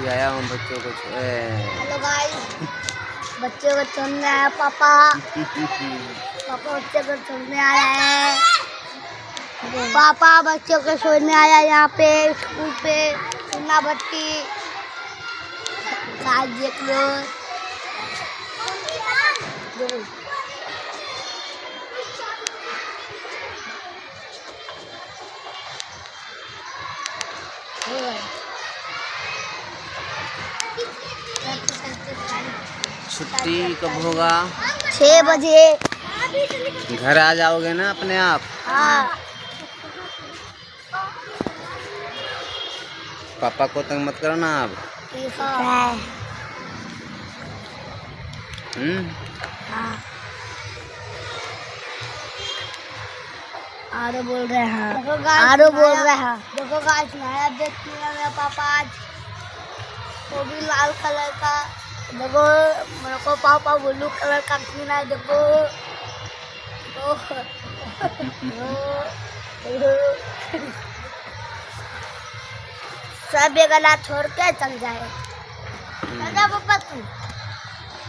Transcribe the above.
आया हूँ बच्चों को। हेलो गाइस, बच्चों को छोड़ने आया पापा। पापा बच्चों को छोड़ने आया है। पापा बच्चों को छोड़ने आया यहाँ पे स्कूल पे चुना भट्टी। देख लो, छुट्टी कब होगा? 6 बजे। घर आ जाओगे ना अपने आप? हाँ। पापा को तंग मत करो ना आप। हाँ। आरो बोल रहे हैं। आरो बोल रहे हैं। देखो गाइस, नया बैग किया मेरा पापा आज, वो भी लाल कलर का। देखो मेरे को पापा ब्लू कलर का किया है। देखो सब ये गला छोड़ के चल जाए। पापा तू